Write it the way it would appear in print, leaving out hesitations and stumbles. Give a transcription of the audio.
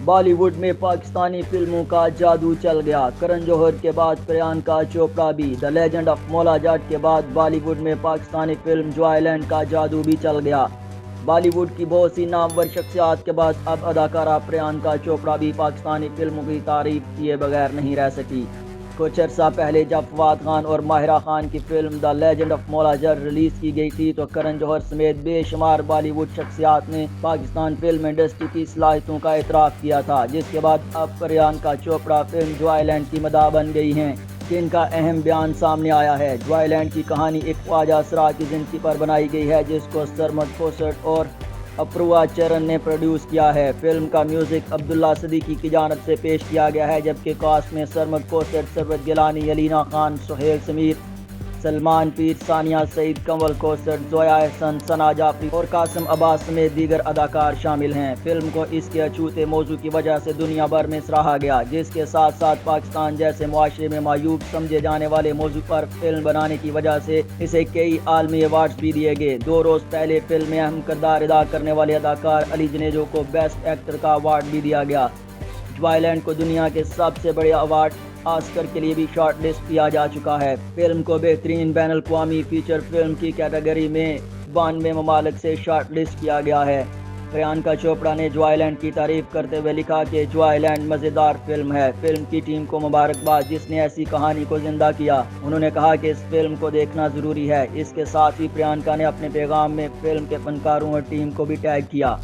بالی would میں پاکستانی فلموں کا جادو چل گیا۔ کرن جوہر کے بعد پریانکا چوپڑا بھی۔ دی لیجنڈ آف مولا جٹ کے بعد بالی ووڈ میں پاکستانی فلم جوائے لینڈ کا جادو بھی چل گیا۔ بالی ووڈ کی بہت سی نامور شخصیات کے بعد اب اداکارہ پریانکا چوپڑا بھی پاکستانی فلموں کی تعریف کیے بغیر نہیں رہ سکی۔ کچھ عرصہ پہلے جب فواد خان اور ماہرہ خان کی فلم دی لیجنڈ آف مولا جٹ ریلیز کی گئی تھی تو کرن جوہر سمیت بے شمار بالی ووڈ شخصیات نے پاکستان فلم انڈسٹری کی صلاحیتوں کا اعتراف کیا تھا، جس کے بعد اب Priyanka Chopra film Joyland کی مداح بن گئی ہیں، جن کا اہم بیان سامنے آیا ہے۔ جوائے لینڈ کی کہانی ایک خواجہ سرا کی زندگی پر بنائی گئی ہے، جس کو سرمد کوسٹ اور اپروا چرن نے پروڈیوس کیا ہے۔ فلم کا میوزک عبداللہ صدیقی کی جانب سے پیش کیا گیا ہے، جبکہ کاسٹ میں سرمد کوسٹ، سربت گیلانی، علینا خان، سہیل سمیر، سلمان پیر، ثانیہ سعید، کنول کوسٹ، زویا احسن، ثنا جعفری اور قاسم عباس سمیت دیگر اداکار شامل ہیں۔ فلم کو اس کے اچھوتے موضوع کی وجہ سے دنیا بھر میں سراہا گیا، جس کے ساتھ ساتھ پاکستان جیسے معاشرے میں معیوب سمجھے جانے والے موضوع پر فلم بنانے کی وجہ سے اسے کئی عالمی ایوارڈز بھی دیے گئے۔ 2 روز پہلے فلم میں اہم کردار ادا کرنے والے اداکار علی جنیجو کو بیسٹ ایکٹر کا ایوارڈ بھی دیا گیا۔ جوائے لینڈ کو دنیا کے سب سے بڑے ایوارڈ آسکر کے لیے بھی شارٹ لسٹ کیا جا چکا ہے۔ فلم کو بہترین بین الاقوامی فیچر فلم کی کیٹیگری میں 92 ممالک سے شارٹ لسٹ کیا گیا ہے۔ پریانکا چوپڑا نے جوائے لینڈ کی تعریف کرتے ہوئے لکھا کہ جوائے لینڈ مزیدار فلم ہے۔ فلم کی ٹیم کو مبارکباد جس نے ایسی کہانی کو زندہ کیا۔ انہوں نے کہا کہ اس فلم کو دیکھنا ضروری ہے۔ اس کے ساتھ ہی پریانکا نے اپنے پیغام میں فلم کے فنکاروں اور ٹیم کو بھی ٹیگ کیا۔